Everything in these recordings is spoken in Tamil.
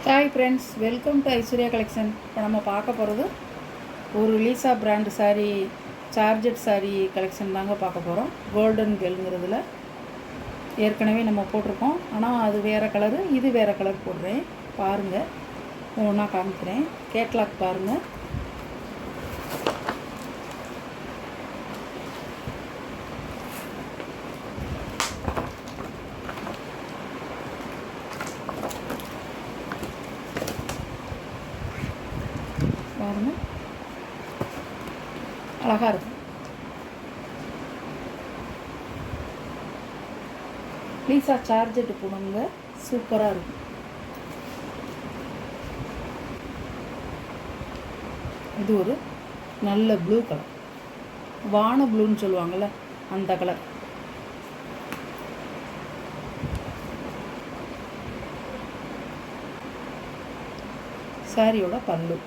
Hi friends, welcome to Aishwarya collection. இப்போ நம்ம பார்க்க போகிறது ஒரு Lisa brand sari, georgette sari collection தாங்க பார்க்க போகிறோம். கோல்டன் கேர்ளுங்கிறதுல ஏற்கனவே நம்ம போட்டிருக்கோம், ஆனால் அது வேறு கலரு, இது வேறு கலர் போடுறேன். பாருங்கள், ஒன்றா காமிக்கிறேன். கேட்லாக் பாருங்கள். பாருங்கள், அழகாக இருக்கும். லீசா சார்ஜெட்டு போடுங்க, சூப்பராக இருக்கும். இது ஒரு நல்ல ப்ளூ கலர், வான ப்ளூன்னு சொல்லுவாங்கள்ல, அந்த கலர். சாரியோட பல்லு,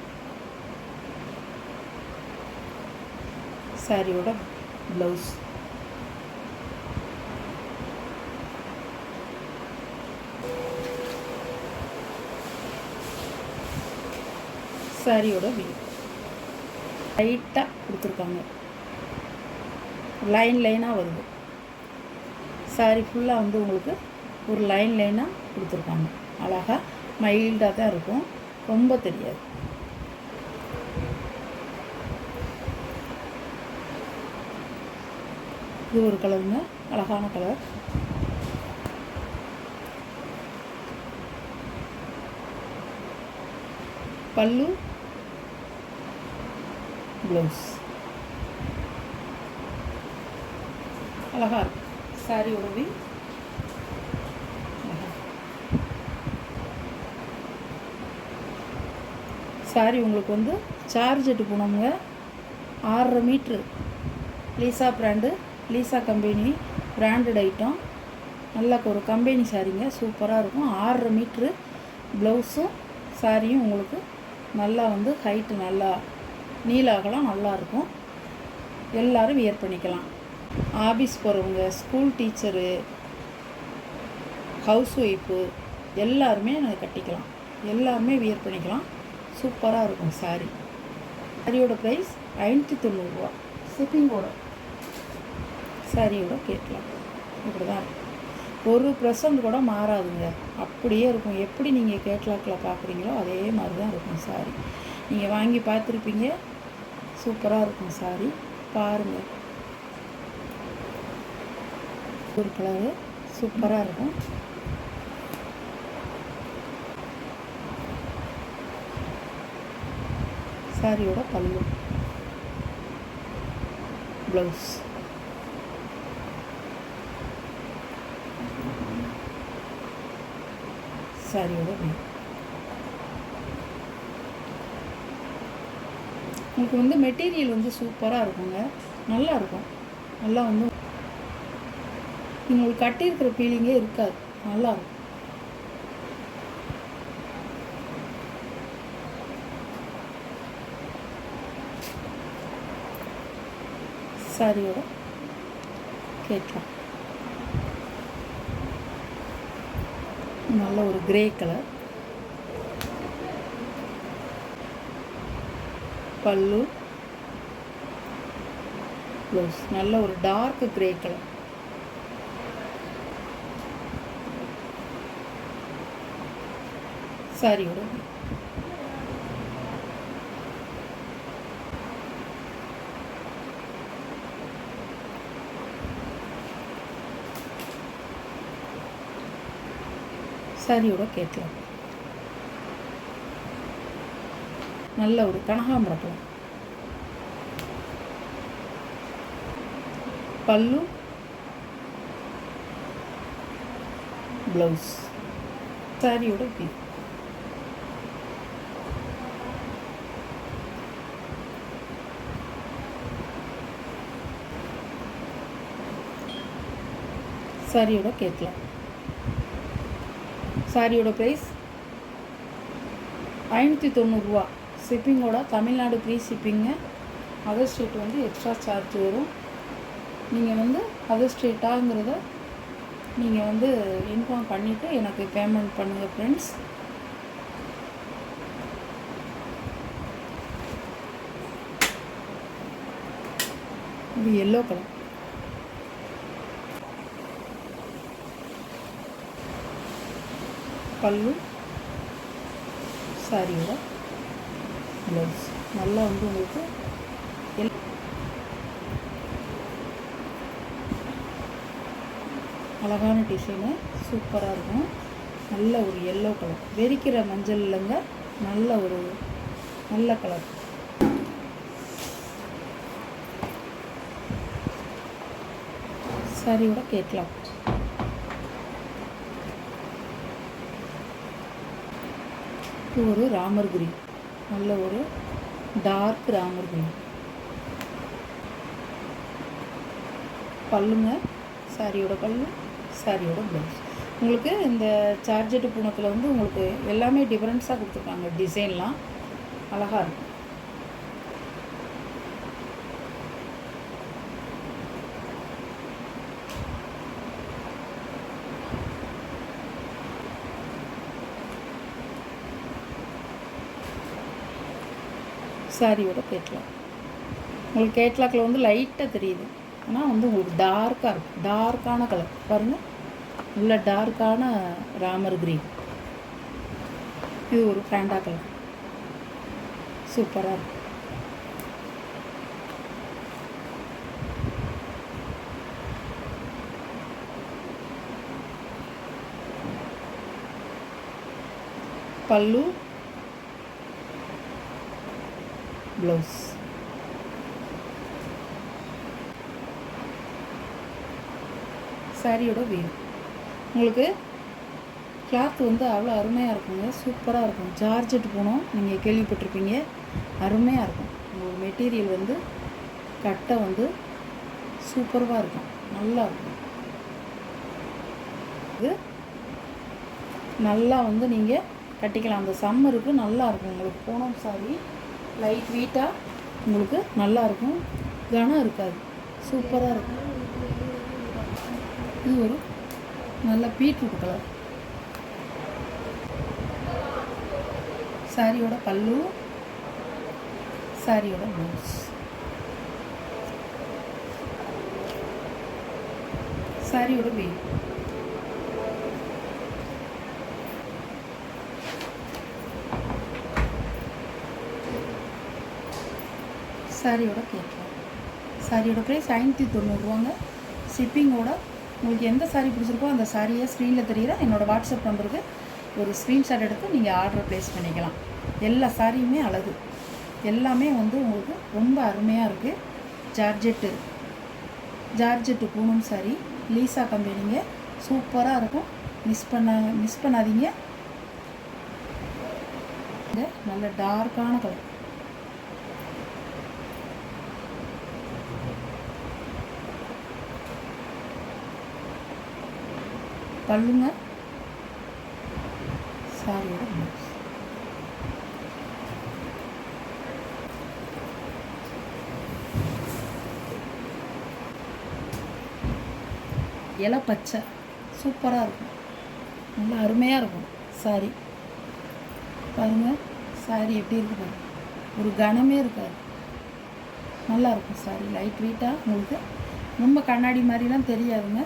சாரியோட ப்ளவுஸ், சாரியோட வியூ லைட்டாக கொடுத்துருக்காங்க, லைனாக வருது. சாரி ஃபுல்லாக வந்து உங்களுக்கு ஒரு லைனாக கொடுத்துருக்காங்க. அழகாக மைல்டாக தான் இருக்கும், ரொம்ப தெரியாது. இது ஒரு கலருங்க, அழகான கலர். பல்லு, ப்ளவுஸ் அழகாக இருக்கும். சாரியோட வியூ சாரி உங்களுக்கு வந்து சார்ஜெட்டு போனோமுங்க, 6.5 metre. Leesa brand, Leesa company branded item. நல்லா ஒரு கம்பெனி சாரிங்க, சூப்பராக இருக்கும். 6.5 மீட்ரு. ப்ளவுஸும் சாரியும் உங்களுக்கு நல்லா வந்து ஹைட்டு, நல்லா நீளாகலாம் நல்லாயிருக்கும். எல்லோரும் வியர் பண்ணிக்கலாம். ஆஃபீஸ் போகிறவங்க, ஸ்கூல் டீச்சரு, ஹவுஸ் ஒய்ஃபு எல்லாருமே கட்டிக்கலாம், எல்லாருமே வியர் பண்ணிக்கலாம். சூப்பராக இருக்கும் சாரி. சாரியோட ப்ரைஸ் 590 ரூபா, ஷிப்பிங்கோட. சாரியோட கேட்கலாம். இப்படி தான் இருக்கும், 1% கூட மாறாதுங்க, அப்படியே இருக்கும். எப்படி நீங்கள் கேட்லாக்கில் பார்க்குறீங்களோ அதே மாதிரி தான் இருக்கும் சாரி. நீங்கள் வாங்கி பார்த்துருப்பீங்க, சூப்பராக இருக்கும் சாரி. பாருங்கள், ஒரு கலரு சூப்பராக இருக்கும். சாரியோட பல்லு, ப்ளவுஸ், சாரியோட வியூ. உங்களுக்கு வந்து மெட்டீரியல் வந்து சூப்பராக இருக்குங்க, நல்லா இருக்கும். நல்லா வந்து உங்களுக்கு கட்டியிருக்கிற ஃபீலிங்கே இருக்காது, நல்லாயிருக்கும். சாரியோட கேட்கலாம். நல்ல ஒரு கிரே கலர் பல்லு, ப்ளவுஸ், நல்ல ஒரு டார்க் கிரே கலர். சாரியோட சாரியோட கேட்கலாம். நல்ல ஒரு கனகாம்பரம் பல்லு, ப்ளவுஸ், சாரியோட வியூ. சாரியோட கேட்கலாம். சாரியோட ப்ரைஸ் 590 ரூபா, ஷிப்பிங்கோட. Tamil Nadu free shipping. Other state வந்து எக்ஸ்ட்ரா சார்ஜ் வரும். நீங்கள் வந்து அதர் ஸ்டேட்டாங்கிறத நீங்கள் வந்து இன்ஃபார்ம் பண்ணிவிட்டு எனக்கு பேமெண்ட் பண்ணுங்கள் ஃப்ரெண்ட்ஸ். இது எல்லோ கலர். பல்லு, சாரியோட ப்ளவுஸ். நல்லா வந்து உங்களுக்கு அழகான டிசைனு, சூப்பராக இருக்கும். நல்ல ஒரு எல்லோ கலர், வெறிக்கிற மஞ்சள் இல்லைங்க, நல்ல கலர். சாரியோட கேட்கலாம். இது ஒரு ராமர் கிரீன், நல்ல ஒரு டார்க் ராமர் கிரீன். பல்லுங்க, சாரியோட பல்லு, சாரியோட ப்ளவுஸ். உங்களுக்கு இந்த சார்ஜெட்டு பூனத்தில் வந்து உங்களுக்கு எல்லாமே டிஃப்ரென்ஸாக கொடுத்துருக்காங்க. டிசைன்லாம் அழகாக இருக்கும். சாரியோட கேட்லாக். உங்களுக்கு கேட்லாக்கில் வந்து லைட்டாக தெரியுது, ஆனால் வந்து உங்களுக்கு டார்க்காக இருக்கும். டார்க்கான கலர் பாருங்கள், நல்ல டார்க்கான ராமர் கிரீன். இது ஒரு ஃபேண்டா கலர், சூப்பராக இருக்கும். பல்லு, ப்ளவுஸ். சாரியோட வீவ். உங்களுக்கு கிளாத் வந்து அவ்வளோ அருமையாக இருக்குங்க, சூப்பராக இருக்கும். ஜார்ஜெட் போனோம், நீங்கள் கேள்விப்பட்டிருப்பீங்க, அருமையாக இருக்கும். உங்களுக்கு மெட்டீரியல் வந்து கட்டை வந்து சூப்பராக இருக்கும், நல்லா இருக்கும். இது நல்லா வந்து நீங்கள் கட்டிக்கலாம். அந்த சம்மருக்கு நல்லா இருக்கும். உங்களுக்கு போனோம் சாரி லைட் வெயிட்டாக உங்களுக்கு நல்லாயிருக்கும், கனம் இருக்காது, சூப்பராக இருக்கும். இது ஒரு நல்ல பீட்ரூட் கலர். சாரியோட பல்லு, சாரியோட ப்ளவுஸ். சாரியோட வீவ். சாரியோட கேட்கலாம். சாரியோட ப்ரைஸ் 590 ஷிப்பிங்கோட. உங்களுக்கு எந்த சாரீ பிடிச்சிருக்கோ அந்த சாரியை ஸ்க்ரீனில் தெரிகிற என்னோடய வாட்ஸ்அப் நம்பருக்கு ஒரு ஸ்க்ரீன்ஷாட் எடுத்து நீங்கள் ஆர்டர் ப்ளேஸ் பண்ணிக்கலாம். எல்லா சாரியுமே அழகு, எல்லாமே வந்து உங்களுக்கு ரொம்ப அருமையாக இருக்குது. ஜார்ஜெட்டு பூனம் சாரி, லீசா கம்பெனிங்க, சூப்பராக இருக்கும். மிஸ் பண்ணாதீங்க. நல்ல டார்க்கான கலர். பல்லுங்க, சாரியோட ப்ளவுஸ். இலை பச்சை, சூப்பராக இருக்கும், நல்லா அருமையாக இருக்கும். சாரி பாருங்கள், சாரி எப்படி இருக்குது, ஒரு கனமே இருக்காது, நல்லாயிருக்கும். சாரி லைட் வெயிட்டாக, உங்களுக்கு ரொம்ப கண்ணாடி மாதிரிலாம் தெரியாதுங்க.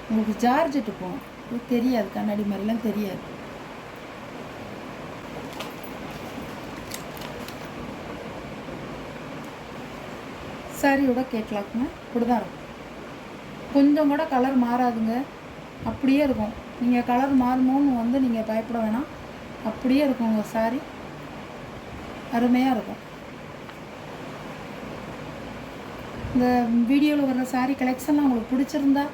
உங்களுக்கு ஜார்ஜெட்டு போகும், தெரியாது, கண்ணாடி மாதிரிலாம் தெரியாது. சாரியோட கேட்லாக்குங்க, இப்படி தான் இருக்கும். கொஞ்சம் கூட கலர் மாறாதுங்க, அப்படியே இருக்கும். நீங்கள் கலர் மாறுமோன்னு வந்து நீங்கள் பயப்பட வேணாம், அப்படியே இருக்கும். உங்கள் சாரி அருமையாக இருக்கும். இந்த வீடியோவில் வர்ற சாரீ கலெக்ஷன்லாம் உங்களுக்கு பிடிச்சிருந்தா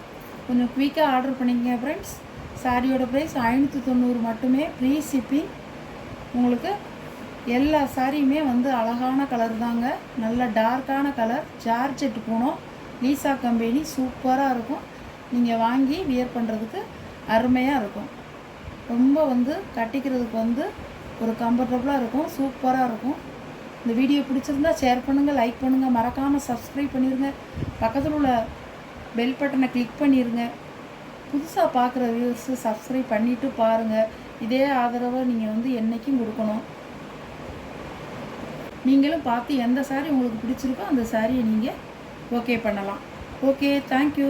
கொஞ்சம் குயிக்காக ஆர்டர் பண்ணிக்கங்க ஃப்ரெண்ட்ஸ். சாரியோட ப்ரைஸ் 590 மட்டுமே, ஃப்ரீ ஷிப்பிங். உங்களுக்கு எல்லா சாரியுமே வந்து அழகான கலர் தாங்க, நல்ல டார்க்கான கலர். ஜார்ஜெட் போனோம், லீசா கம்பெனி, சூப்பராக இருக்கும். நீங்கள் வாங்கி வியர் பண்ணுறதுக்கு அருமையாக இருக்கும். ரொம்ப வந்து கட்டிக்கிறதுக்கு வந்து ஒரு கம்ஃபர்டபுளாக இருக்கும், சூப்பராக இருக்கும். இந்த வீடியோ பிடிச்சிருந்தா ஷேர் பண்ணுங்கள், லைக் பண்ணுங்கள், மறக்காமல் சப்ஸ்கிரைப் பண்ணிடுங்க. பக்கத்தில் உள்ள பெல் பட்டனை கிளிக் பண்ணிடுங்க. புதுசாக பார்க்குற வியூவர்ஸு சப்ஸ்கிரைப் பண்ணிவிட்டு பாருங்கள். இதே ஆதரவை நீங்கள் வந்து என்றைக்கும் கொடுக்கணும். நீங்களும் பார்த்து எந்த சாரீ உங்களுக்கு பிடிச்சிருக்கோ அந்த சாரியை நீங்கள் ஓகே பண்ணலாம். Okay, thank you.